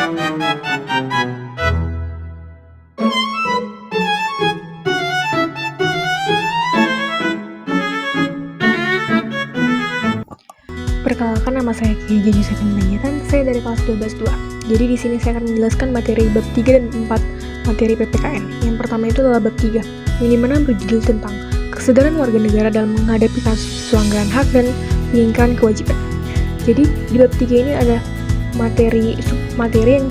Perkenalkan, nama saya Ki Josephine Panjaitan, saya dari kelas 12-2. Jadi di sini saya akan menjelaskan materi bab 3 dan 4 materi PPKN. Yang pertama itu adalah bab 3, yang dimana berjudul tentang kesadaran warga negara dalam menghadapi kasus pelanggaran hak dan pengingkaran kewajiban. Jadi di bab 3 ini ada materi yang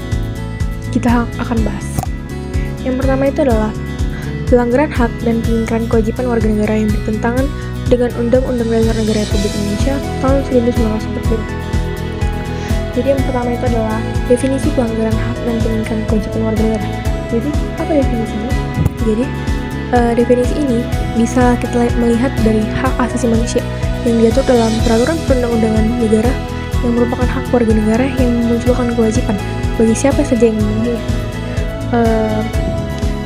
kita akan bahas. Yang pertama itu adalah pelanggaran hak dan pengingkaran kewajiban warga negara yang bertentangan dengan Undang-Undang Dasar Negara Republik Indonesia tahun 1945. Jadi yang pertama itu adalah definisi pelanggaran hak dan pengingkaran kewajiban warga negara. Jadi apa definisinya? Jadi definisi ini bisa kita melihat dari hak asasi manusia yang diatur dalam peraturan perundang-undangan negara yang merupakan hak warga negara yang memunculkan kewajiban bagi siapa saja yang memenuhinya.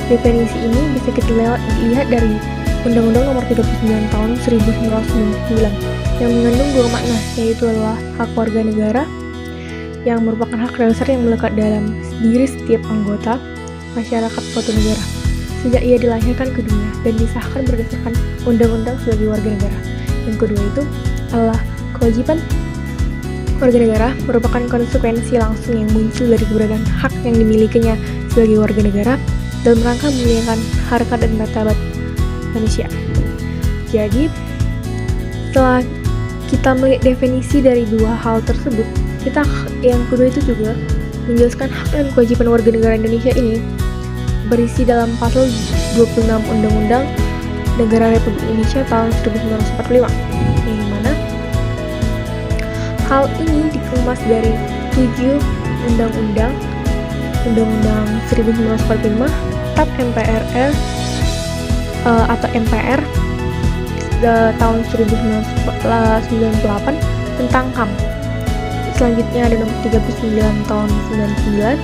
Definisi ini bisa kita lihat dari Undang-Undang Nomor 39 Tahun 1999 yang mengandung dua makna, yaitu adalah hak warga negara yang merupakan hak dasar yang melekat dalam diri setiap anggota masyarakat suatu negara sejak ia dilahirkan ke dunia dan disahkan berdasarkan undang-undang sebagai warga negara. Yang kedua itu adalah kewajiban warga negara merupakan konsekuensi langsung yang muncul dari keberadaan hak yang dimilikinya sebagai warga negara dalam rangka memuliakan harkat dan martabat manusia. Jadi setelah kita melihat definisi dari dua hal tersebut, kita yang kedua itu juga menjelaskan hak dan kewajiban warga negara Indonesia ini berisi dalam pasal 26 Undang-Undang Negara Republik Indonesia tahun 1945, yang mana hal ini dikemas dari 7 undang-undang 1945, TAP MPRR atau MPR tahun 1998 tentang HAM. Selanjutnya ada nomor 39 tahun 99,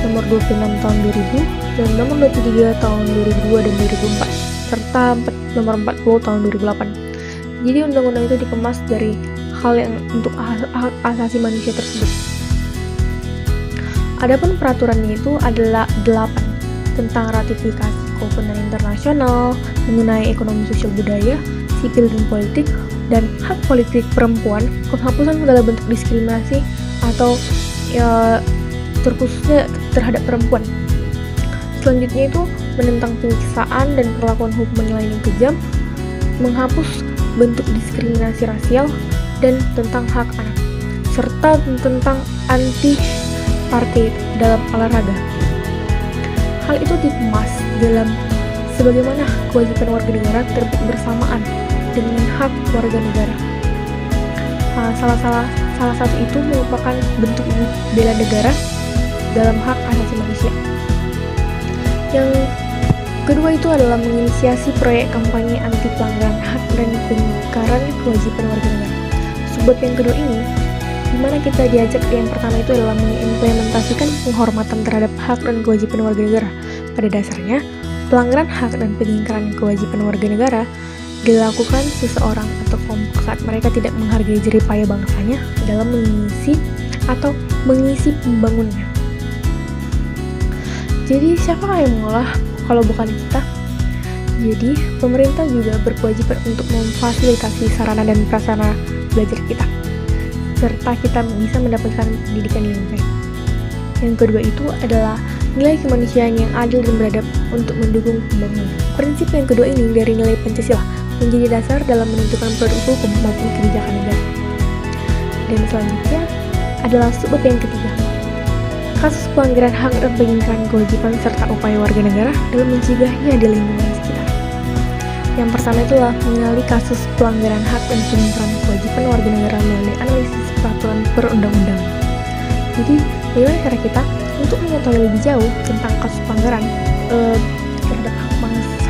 nomor 26 tahun 2000, dan nomor 23 tahun 2002 dan 2004, serta nomor 40 tahun 2008. Jadi undang-undang itu dikemas dari hal yang untuk hak asasi manusia tersebut. Adapun peraturannya itu adalah 8 tentang ratifikasi kovenant internasional mengenai ekonomi sosial budaya, sipil dan politik, dan hak politik perempuan, penghapusan segala bentuk diskriminasi atau terkhususnya terhadap perempuan. Selanjutnya itu menentang penyiksaan dan perlakuan hukuman lain yang kejam, menghapus bentuk diskriminasi rasial, dan tentang hak anak, serta tentang anti partai dalam olahraga. Hal itu dikemas dalam sebagaimana kewajiban warga negara terbit bersamaan dengan hak warga negara. Salah satu itu merupakan bentuk bela negara dalam hak asasi manusia. Yang kedua itu adalah menginisiasi proyek kampanye anti pelanggaran hak dan pengingkaran kewajiban warga negara. Subbab yang kedua ini, di mana kita diajak yang pertama itu adalah mengimplementasikan penghormatan terhadap hak dan kewajiban warga negara. Pada dasarnya, pelanggaran hak dan pengingkaran kewajiban warga negara dilakukan seseorang atau kelompok saat mereka tidak menghargai jerih payah bangsanya dalam mengisi pembangunannya. Jadi siapa yang mengolah kalau bukan kita? Jadi pemerintah juga berkewajiban untuk memfasilitasi sarana dan prasarana belajar kita, serta kita bisa mendapatkan pendidikan yang baik. Yang kedua itu adalah nilai kemanusiaan yang adil dan beradab untuk mendukung pembangunan. Prinsip yang kedua ini dari nilai Pancasila menjadi dasar dalam menentukan produk hukum maupun kebijakan negara. Dan selanjutnya adalah subbab yang ketiga, kasus pelanggaran hak dan pengingkaran kewajiban serta upaya warga negara dalam mencegahnya di lingkungan sekitar. Yang pertama itulah mengenali kasus pelanggaran hak dan pengingkaran kewajiban warga negara melalui analisis peraturan perundang-undangan. Jadi, bagaimana cara kita untuk mengetahui lebih jauh tentang kasus pelanggaran terhadap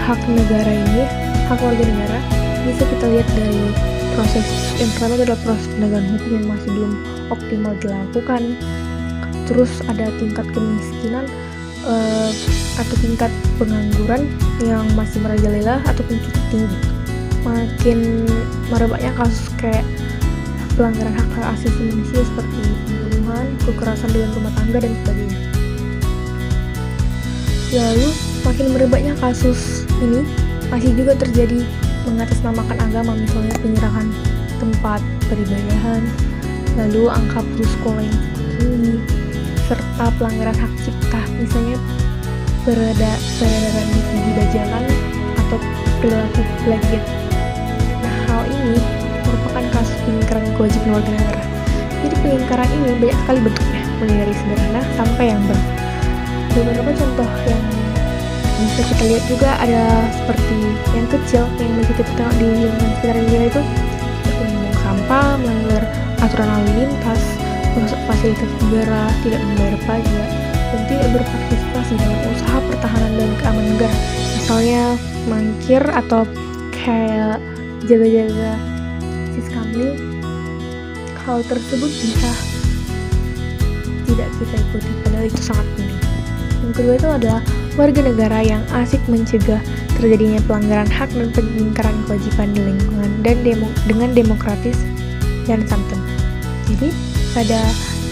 hak negara ini, hak warga negara, bisa kita lihat dari proses yang pertama adalah proses penegakan hukum yang masih belum optimal dilakukan. Terus ada tingkat kemiskinan atau tingkat pengangguran yang masih merajalela ataupun cukup tinggi. Makin merebaknya kasus kayak pelanggaran hak asasi manusia seperti pembunuhan, kekerasan dalam rumah tangga, dan sebagainya. Lalu, makin merebaknya kasus ini masih juga terjadi mengatasnamakan agama, misalnya penyerangan tempat peribadahan, lalu angka putus sekolah yang tinggi, serta pelanggaran hak cipta, misalnya peredaran buku bajakan atau perilaku plagiat. Nah, hal ini merupakan kasus pengingkaran kewajiban warga negara. Jadi pengingkaran ini banyak sekali bentuknya, mulai dari sederhana sampai yang berat. Beberapa contoh yang bisa kita lihat juga ada seperti yang kecil yang bisa kita tengok di lingkungan sekitar kita, itu seperti membuang sampah, melanggar aturan lalu lintas, merusak fasilitas negara, tidak membayar pajak, dan tidak berpartisipasi dalam usaha pertahanan dan keamanan negara, misalnya mangkir atau kayak jaga-jaga siskamling. Hal tersebut bisa tidak kita ikuti, padahal itu sangat penting. Yang kedua itu adalah warga negara yang asik mencegah terjadinya pelanggaran hak dan pengingkaran kewajiban di lingkungan dan dengan demokratis dan santun. Jadi pada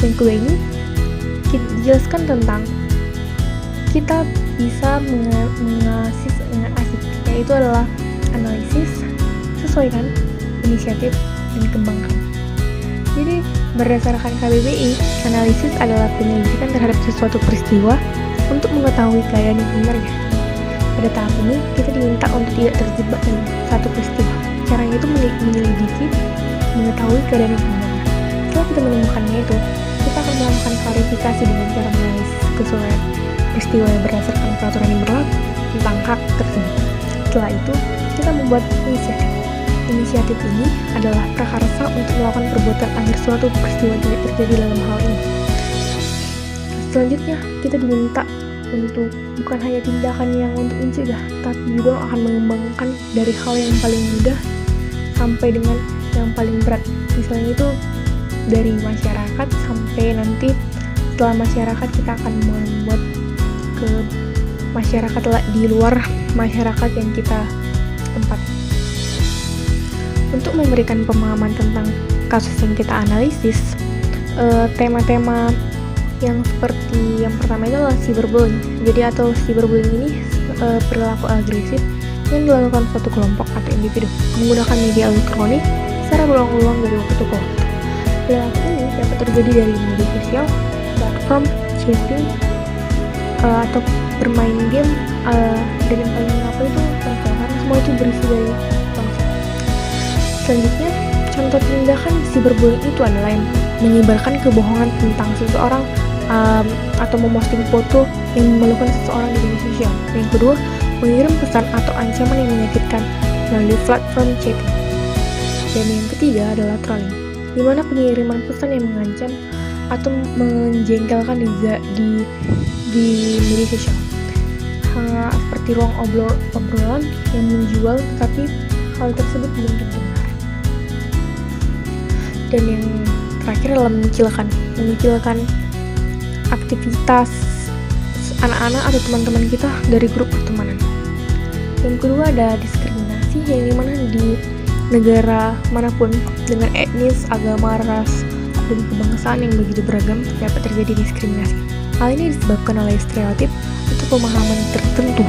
yang kedua ini kita jelaskan tentang kita bisa mengasih dengan asik, yaitu adalah analisis, sesuaikan, inisiatif, dan kembangkan. Jadi berdasarkan KBBI, analisis adalah penyelidikan terhadap sesuatu peristiwa untuk mengetahui keadaan yang sebenarnya. Pada tahap ini, kita diminta untuk tidak terjebak dalam satu peristiwa. Caranya itu menyelidiki, mengetahui keadaan yang sebenarnya. Setelah kita menemukannya itu, kita akan melakukan klarifikasi dengan cara menganalisis keseluruhan peristiwa yang berdasarkan peraturan yang berlaku tentang hak tersebut. Setelah itu, kita membuat inisiatif. Inisiatif ini adalah prakarsa untuk melakukan perbuatan agar suatu peristiwa tidak terjadi dalam hal ini. Selanjutnya, kita diminta untuk bukan hanya tindakan yang untuk mencegah, tapi juga akan mengembangkan dari hal yang paling mudah sampai dengan yang paling berat. Misalnya itu dari masyarakat sampai nanti setelah masyarakat kita akan membuat ke masyarakat di luar masyarakat yang kita tempat. Untuk memberikan pemahaman tentang kasus yang kita analisis, tema-tema yang seperti yang pertama itu adalah cyberbullying. Jadi atau cyberbullying ini perilaku agresif yang dilakukan suatu kelompok atau individu menggunakan media elektronik secara berulang-ulang dari waktu ke waktu. Perilaku ini dapat terjadi dari media sosial, platform, chatting, atau bermain game, dan yang paling apa itu ponsel, karena semua itu berisi dari ponsel. Selanjutnya, contoh tindakan cyberbullying itu adalah yang menyebarkan kebohongan tentang seseorang atau memposting foto yang memalukan seseorang di media sosial. Yang kedua, mengirim pesan atau ancaman yang menyakitkan melalui platform chatting. Dan yang ketiga adalah trolling, di mana pengiriman pesan yang mengancam atau menjengkelkan di media sosial. Seperti ruang obrolan yang menjual, tetapi hal tersebut belum tentu benar. Dan yang terakhir adalah mengecilkan aktivitas anak-anak atau teman-teman kita dari grup pertemanan. Yang kedua ada diskriminasi, yang dimana di negara manapun dengan etnis, agama, ras, dan kebangsaan yang begitu beragam dapat terjadi diskriminasi. Hal ini disebabkan oleh stereotip atau pemahaman tertentu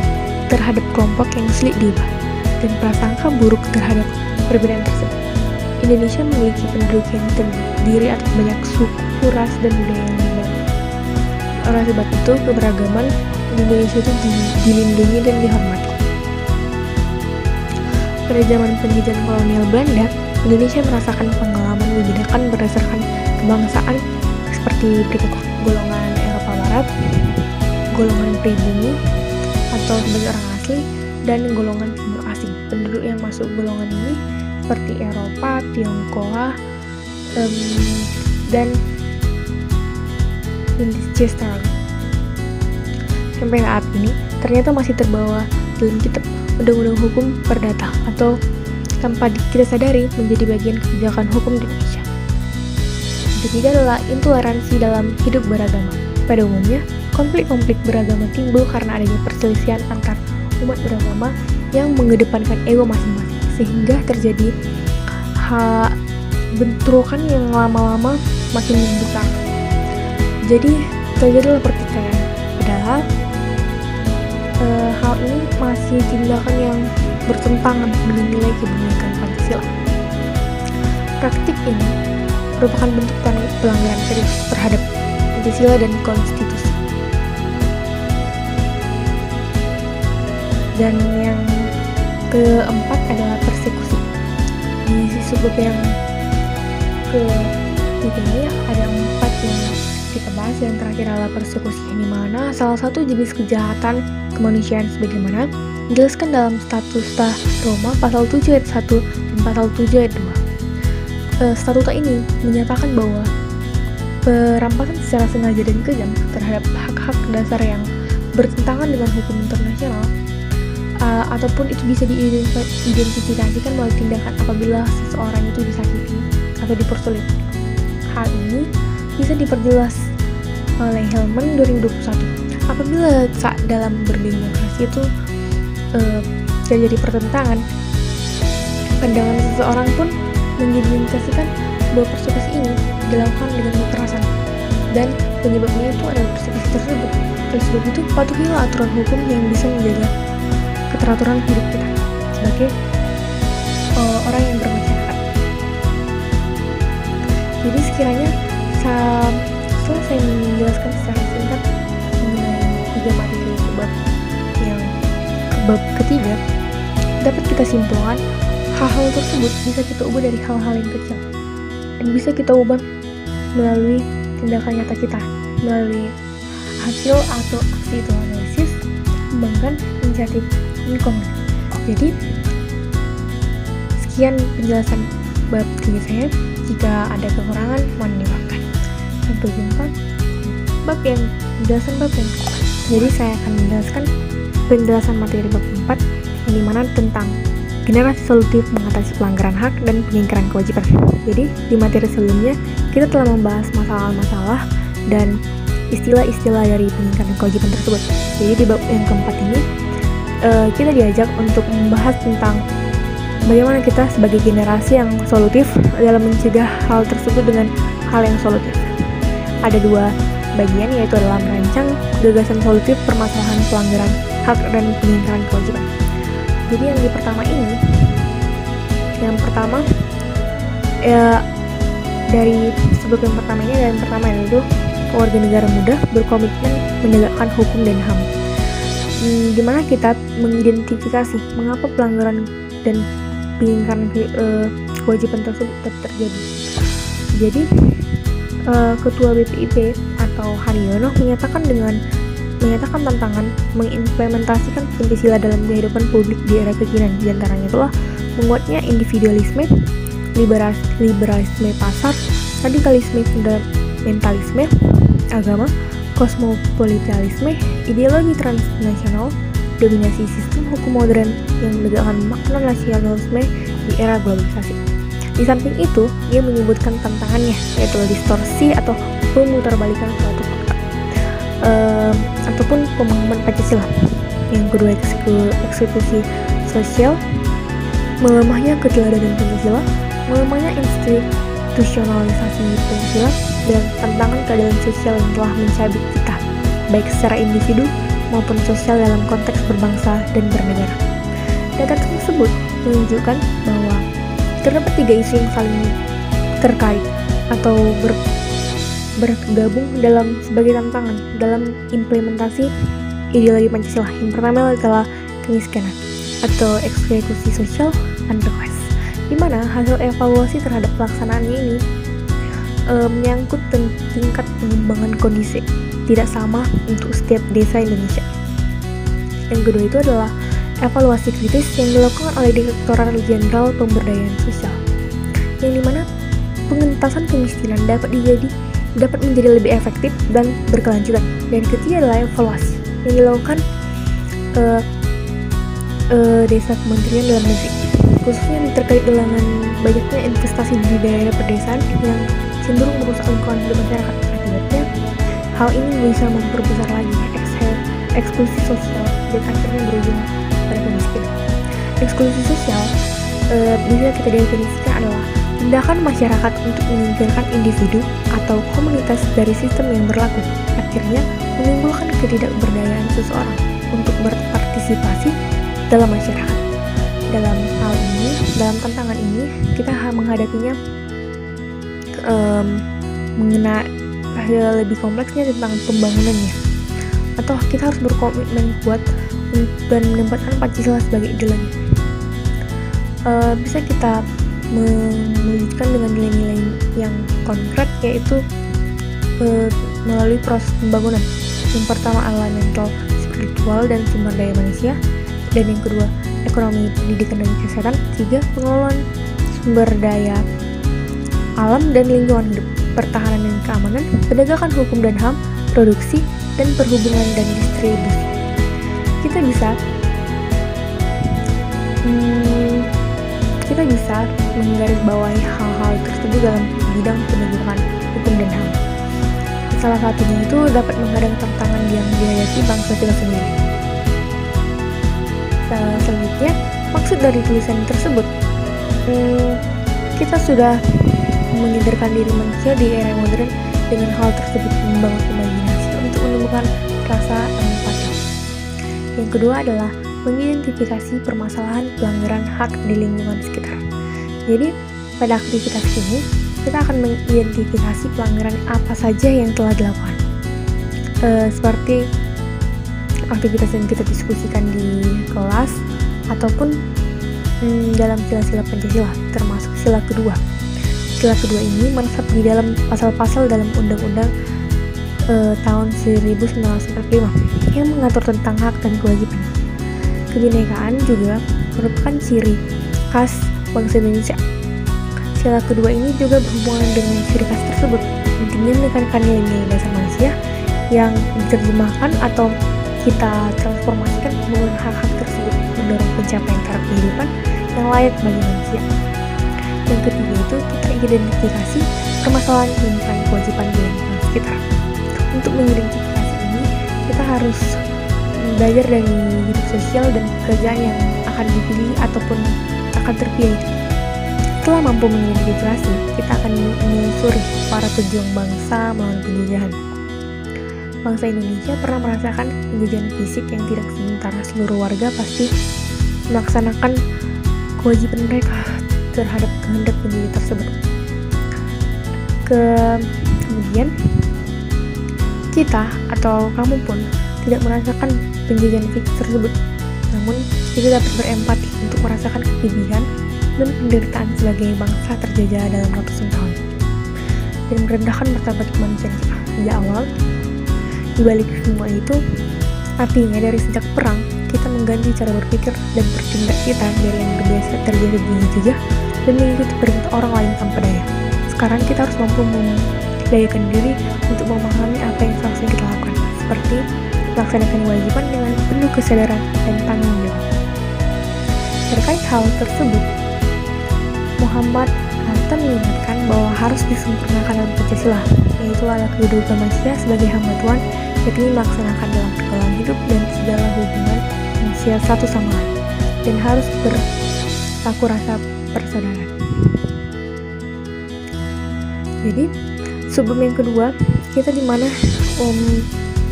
terhadap kelompok yang sulit diubah dan prasangka buruk terhadap perbedaan tersebut. Indonesia memiliki penduduk yang terdiri atas banyak suku, ras, dan budaya yang berbeda. Oleh sebab itu, keberagaman di Indonesia itu dilindungi dan dihormati. Pada zaman penjajahan kolonial Belanda, Indonesia merasakan pengalaman membedakan berdasarkan kebangsaan seperti berikut: golongan Eropa Barat, golongan pribumi atau sebagai orang asli, dan golongan timur asing. Penduduk yang masuk golongan ini seperti Eropa, Tiongkok, dan Indonesia. Sampai saat ini ternyata masih terbawa dalam kitab Undang-Undang Hukum Perdata atau tanpa kita sadari menjadi bagian kebijakan hukum di Indonesia. Yang ketiga adalah intoleransi dalam hidup beragama. Pada umumnya, konflik-konflik beragama timbul karena adanya perselisihan antar umat beragama yang mengedepankan ego masing-masing, sehingga terjadi bentrokan yang lama-lama makin besar. Jadi terjadilah pertikaian. Padahal hal ini masih tindakan yang bertentangan dengan nilai kebinekaan Pancasila. Praktik ini merupakan bentuk pelanggaran serius terhadap Pancasila dan konstitusi. Dan yang keempat adalah persekusi. Di subbab yang ketiga ini ada 4 yang kita bahas. Yang terakhir adalah persekusi, di mana salah satu jenis kejahatan kemanusiaan sebagaimana dijelaskan dalam Statuta Roma pasal 7 ayat 1 dan pasal 7 ayat 2. Statuta ini menyatakan bahwa perampasan secara sengaja dan kejam terhadap hak-hak dasar yang bertentangan dengan hukum internasional ataupun itu bisa diidentifikasikan melalui tindakan apabila seseorang itu disakiti atau dipersulit. Hal ini bisa diperjelas oleh Hillman 2021. Apabila dalam berdemokrasi itu terjadi pertentangan, pandangan seseorang pun mengindikasikan bahwa persekusi ini dilakukan dengan kekerasan dan penyebabnya itu adalah persekusi tersebut. Oleh sebab itu, patuhilah aturan hukum yang bisa menjaga keteraturan hidup kita sebagai orang yang bermasyarakat. Jadi sekiranya setelah saya menjelaskan secara singkat mengenai 3 materi bab yang bab ketiga, dapat kita simpulkan hal-hal tersebut bisa kita ubah dari hal-hal yang kecil dan bisa kita ubah melalui tindakan nyata kita, melalui hasil atau aksi itu analisis, mengembangkan inisiatif komunitas. Jadi sekian penjelasan bab 3 saya. Jika ada kekurangan mohon dimaafkan. Sampai jumpa bab yang penjelasan bab yang keempat. Jadi saya akan menjelaskan penjelasan materi bab 4 yang dimana tentang generasi solutif mengatasi pelanggaran hak dan pengingkaran kewajiban. Jadi di materi sebelumnya kita telah membahas masalah-masalah dan istilah-istilah dari pengingkaran kewajiban tersebut. Jadi di bab yang keempat ini kita diajak untuk membahas tentang bagaimana kita sebagai generasi yang solutif dalam mencegah hal tersebut dengan hal yang solutif. Ada 2 bagian, yaitu adalah merancang gagasan solutif permasalahan pelanggaran hak dan pengingkaran kewajiban. Jadi yang pertama dari sebab yang pertama ini adalah yang pertama yaitu warga negara muda berkomitmen menegakkan hukum dan HAM. Di mana kita mengidentifikasi mengapa pelanggaran dan pengingkaran kewajiban tersebut terjadi. Jadi Ketua BPIP atau Haryono menyatakan tantangan mengimplementasikan Pancasila dalam kehidupan publik di era kekinian. Di antaranya itulah menguatnya individualisme, liberalisme pasar, radikalisme fundamentalisme agama, kosmopolitanisme, ideologi transnasional, dominasi sistem hukum modern yang menegakkan makna nasionalisme di era globalisasi. Di samping itu, dia menyebutkan tantangannya, yaitu distorsi atau pemutarbalikan suatu fakta ataupun pemahaman Pancasila. Yang kedua, eksekusi sosial, melemahnya keteladanan Pancasila, melemahnya institusionalisasi Pancasila, dan tantangan keadilan sosial yang telah mencabik kita, baik secara individu maupun sosial dalam konteks berbangsa dan bernegara. Data tersebut menunjukkan bahwa terdapat 3 isu yang saling terkait atau bergabung sebagai tantangan dalam implementasi ideologi Pancasila. Yang pertama adalah kemiskinan atau eksekusi sosial unrequest, di mana hasil evaluasi terhadap pelaksanaannya ini menyangkut tingkat pengembangan kondisi tidak sama untuk setiap desa Indonesia. Yang kedua itu adalah evaluasi kritis yang dilakukan oleh Direktorat Jenderal Pemberdayaan Sosial, yang dimana pengentasan kemiskinan dapat menjadi lebih efektif dan berkelanjutan. Dan ketiga adalah evaluasi yang dilakukan desa Kementerian Dalam Negeri, khususnya terkait dengan banyaknya investasi di daerah pedesaan yang cenderung merusak lingkungan hidup masyarakat. Akibatnya, hal ini bisa memperbesar lagi eksklusi sosial dan akhirnya berujung pada kemiskinan. Eksklusi sosial bisa kita definisikan adalah Tindakan masyarakat untuk menyingkirkan individu atau komunitas dari sistem yang berlaku akhirnya menimbulkan ketidakberdayaan seseorang untuk berpartisipasi dalam masyarakat. Dalam hal ini, dalam tantangan ini, kita menghadapinya mengenai lebih kompleksnya tentang pembangunannya. Atau kita harus berkomitmen kuat dan menempatkan Pancasila sebagai idolannya. Bisa kita mewujudkan dengan nilai-nilai yang konkret, yaitu melalui proses pembangunan. Yang pertama adalah mental, spiritual, dan sumber daya manusia. Dan yang kedua, ekonomi, pendidikan, dan kesehatan. Tiga, pengelolaan sumber daya alam dan lingkungan hidup, pertahanan dan keamanan, penegakan hukum dan HAM, produksi, dan perhubungan dan distribusi. Kita bisa menggarisbawahi hal-hal tersebut dalam bidang penegakan hukum dan HAM. Salah satunya itu dapat menghadang tantangan yang dihadapi bangsa kita sendiri. Selanjutnya, maksud dari tulisan tersebut, kita sudah mengindarkan diri manusia di era modern dengan hal tersebut, membangun imajinasi untuk menemukan rasa empati. Yang kedua adalah mengidentifikasi permasalahan pelanggaran hak di lingkungan sekitar. Jadi, pada aktivitas ini, kita akan mengidentifikasi pelanggaran apa saja yang telah dilakukan. Seperti aktivitas yang kita diskusikan di kelas, ataupun dalam sila-sila Pancasila, termasuk sila kedua. Sila kedua ini meresap di dalam pasal-pasal dalam Undang-Undang tahun 1945 yang mengatur tentang hak dan kewajiban. Kebinekaan juga merupakan ciri khas bangsa Indonesia. Sila kedua ini juga berhubungan dengan ciri khas tersebut. Intinya menekankan nilai-nilai dasar manusia yang diterjemahkan atau kita transformasikan menggunakan hak-hak tersebut, mendorong pencapaian taraf kehidupan yang layak bagi manusia. Yang ketiga itu kita identifikasi permasalahan dan kewajiban di lingkungan sekitar. Untuk mengidentifikasi ini, kita harus belajar dari hidup sosial dan pekerjaan yang akan dipilih ataupun akan terpilih. Setelah mampu mengidentifikasi, kita akan menelusuri para pejuang bangsa melawan penjajahan. Bangsa Indonesia pernah merasakan penjajahan fisik yang tidak sementara. Seluruh warga pasti melaksanakan kewajiban mereka terhadap kehendak penjajah tersebut. Kemudian kita atau kamu pun tidak merasakan penjajahan fisik tersebut, namun kita dapat berempati untuk merasakan kepedihan dan penderitaan sebagai bangsa terjajah dalam ratusan tahun, dan merendahkan martabat kemanusiaan kita sejak awal. Di balik semua itu, artinya dari sejak perang kita mengganti cara berpikir dan bertindak kita dari yang berbiasa terjadi dijajah dan mengikuti perintah orang lain tanpa daya. Sekarang kita harus mampu memdayakan diri untuk memahami apa yang seharusnya kita lakukan, seperti melaksanakan kewajiban dengan penuh kesadaran dan tanggung jawab. Terkait hal tersebut, Muhammad Hatta mengingatkan bahwa harus disempurnakan dalam Pancasila, yaitu layak kehidupan manusia sebagai hamba Tuhan, yakni melaksanakan dalam pergaulan hidup dan segala hubungan manusia satu sama lain, dan harus berlaku rasa persaudaraan. Jadi, subbab yang kedua, kita dimana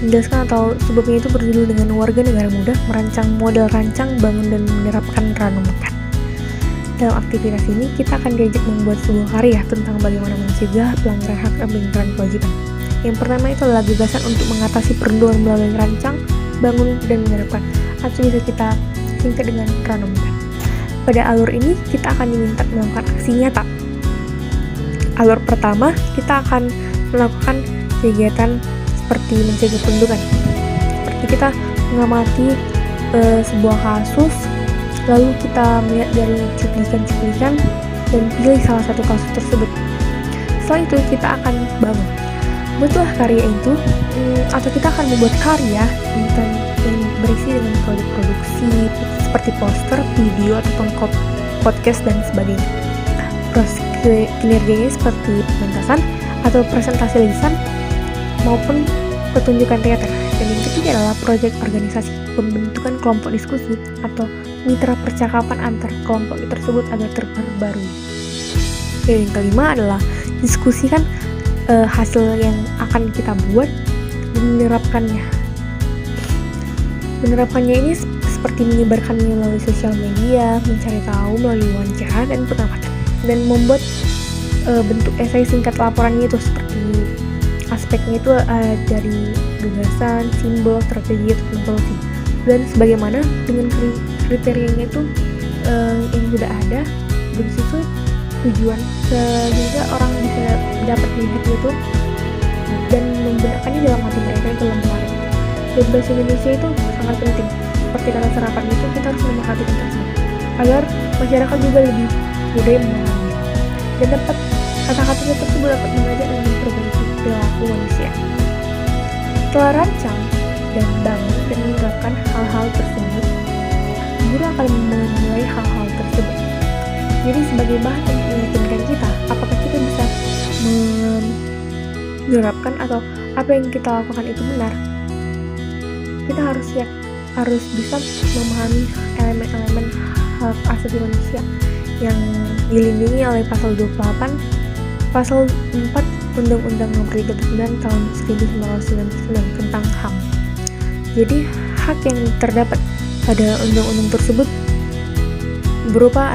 menjelaskan atau subbabnya itu berjudul dengan warga negara muda merancang model rancang, bangun, dan menerapkan Ranumkan. Dalam aktivitas ini, kita akan diajak membuat sebuah karya tentang bagaimana mencegah pelanggaran hak dan pelanggaran kewajiban. Yang pertama itu adalah gagasan untuk mengatasi perundungan melalui rancang, bangun, dan menerapkan, atau bisa kita singkat dengan Ranumkan. Pada alur ini, kita akan diminta melakukan aksi nyata. Alur pertama, kita akan melakukan kegiatan seperti mencegah perundungan. Seperti kita mengamati sebuah kasus, lalu kita melihat dari cuplikan-cuplikan dan pilih salah satu kasus tersebut. Setelah itu kita akan bangun. Buatlah karya itu, atau kita akan membuat karya yang berisi dengan produk produksi seperti poster, video, ataupun podcast dan sebagainya. Proses kinerjanya seperti pementasan atau presentasi lisan maupun pertunjukan teater. Dan yang ketiga adalah proyek organisasi, pembentukan kelompok diskusi atau mitra percakapan antar kelompok tersebut agar terperbarui. Dan yang kelima adalah diskusikan hasil yang akan kita buat dan menerapkannya. Menerapkannya ini seperti menyebarkannya melalui sosial media, mencari tahu melalui wawancara dan pengamatan, dan membuat bentuk esai singkat laporannya itu seperti aspeknya itu dari gagasan, simbol, strategi, atau solusi, dan sebagaimana dengan kriterianya itu yang sudah ada dan sesuai tujuan, sehingga orang bisa dapat melihatnya itu dan menggunakannya dalam hati mereka itu lembaran. Dan bahasa Indonesia itu sangat penting. Seperti kata serapan itu, kita harus memperhatikan tersebut agar masyarakat juga lebih mudah memahaminya, dan dapat kata-katanya tersebut dapat mengajak dan memperbaiki perilaku manusia. Setelah rancang dan bangun dan menerapkan hal-hal tersebut, guru akan menilai hal-hal tersebut. Jadi sebagai bahan untuk meyakinkan kita apakah kita bisa menerapkan atau apa yang kita lakukan itu benar, kita harus bisa memahami elemen-elemen hak asasi manusia yang dilindungi oleh pasal 28, pasal 4 Undang-Undang Nomor 39 Tahun 1999 tentang HAM. Jadi hak yang terdapat pada undang-undang tersebut berupa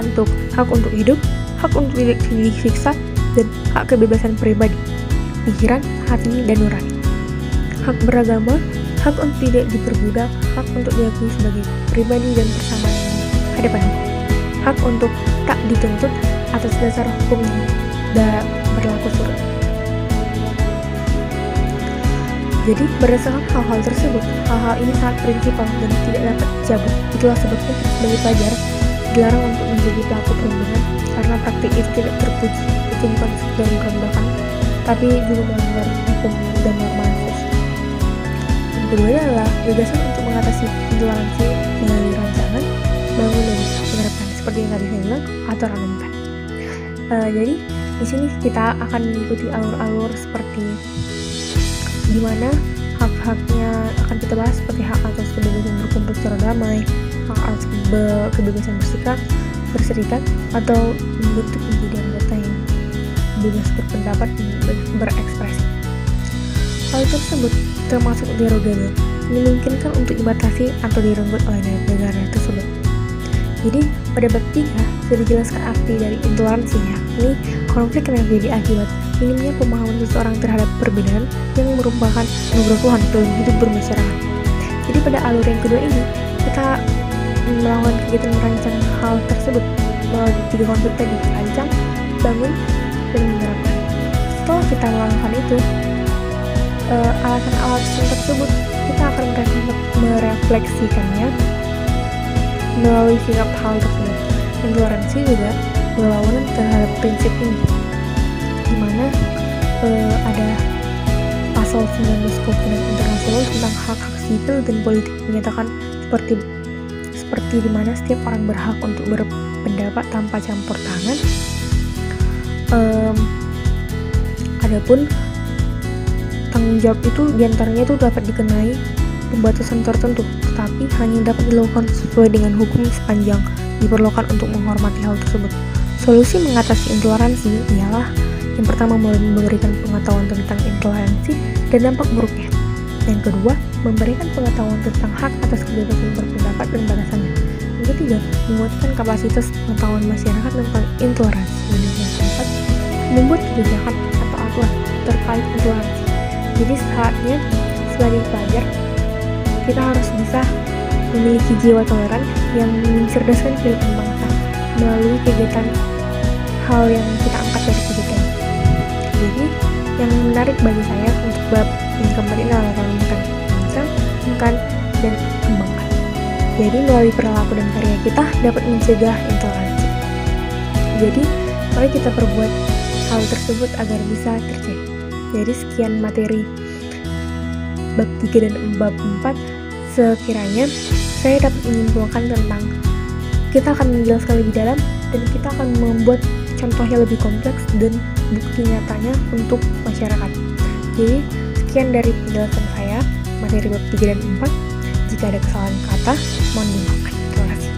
hak untuk hidup, hak untuk tidak disiksa, dan hak kebebasan pribadi, pikiran, hati, dan nurani. Hak beragama, hak untuk tidak diperbudak, hak untuk diakui sebagai pribadi dan bersamaan di hadapan hukum, hak untuk tak dituntut atas dasar hukum yang berlaku surut. Jadi berdasarkan hal-hal tersebut, hal-hal ini sangat prinsipal dan tidak dapat dicabut. Itulah sebabnya kita sebagai pelajar dilarang untuk menjadi pelaku perundungan, karena praktik itu tidak terpuji. Itu bukan sekedar merendahkan, tapi juga melanggar hukum dan norma sosial. Yang kedua adalah gagasan untuk mengatasi intoleransi melalui rancangan, bangun, dan menerapkan, seperti yang tadi saya bilang, atau ranumkan. Jadi di sini kita akan mengikuti alur-alur seperti di mana hak-haknya akan kita bahas, seperti hak atas kebebasan berkumpul secara damai, hak atas kebebasan berserikat atau membentuk menjadi anggota yang bebas berpendapat dan berekspresi. Hal tersebut termasuk derogable, memungkinkan untuk dibatasi atau direnggut oleh negara tersebut. Jadi pada bab 3 sudah dijelaskan arti dari intoleransinya. Ini konflik yang terjadi akibat minimnya pemahaman seseorang terhadap perbedaan yang merupakan anugerah Tuhan dalam hidup bermasyarakat. Jadi pada alur yang kedua ini kita melakukan kegiatan merancang hal tersebut melalui 3 konsep tadi: rancang, bangun, dan menerapkan. Setelah kita melakukan itu, alasan-alasan tersebut kita akan merefleksikannya melalui sikap hal tersebut. Intoleransi juga berlawanan terhadap prinsip ini, di mana ada pasal 19 Kovenant Internasional tentang hak-hak sipil dan politik menyatakan seperti di mana setiap orang berhak untuk berpendapat tanpa campur tangan. Adapun tanggung jawab itu diantaranya itu dapat dikenai pembatasan tertentu, tetapi hanya dapat dilakukan sesuai dengan hukum sepanjang diperlukan untuk menghormati hal tersebut. Solusi mengatasi intoleransi ialah yang pertama memberikan pengetahuan tentang intoleransi dan dampak buruknya. Yang kedua, memberikan pengetahuan tentang hak atas kebebasan berpendapat dan batasannya. Yang ketiga, menguatkan kapasitas pengetahuan masyarakat tentang intoleransi. Dan yang keempat, membuat kebijakan atau aturan terkait intoleransi. Jadi saatnya sebagai pelajar kita harus bisa memiliki jiwa toleran yang mencerdaskan kehidupan bangsa melalui kegiatan hal yang kita angkat dari kegiatan. Jadi yang menarik bagi saya untuk bab yang keempat ini adalah ranumkan, rancang, dan kembangkan. Jadi melalui perilaku dan karya kita dapat mencegah intoleransi. Jadi mari kita perbuat hal tersebut agar bisa terjadi. Jadi sekian materi bab 3 dan bab 4. Sekiranya saya dapat menyimpulkan tentang, kita akan menjelaskan lebih dalam dan kita akan membuat contohnya lebih kompleks dan bukti nyatanya untuk masyarakat. Jadi sekian dari penjelasan saya materi bab 3 dan 4. Jika ada kesalahan kata, mohon dimaafkan. Terima kasih.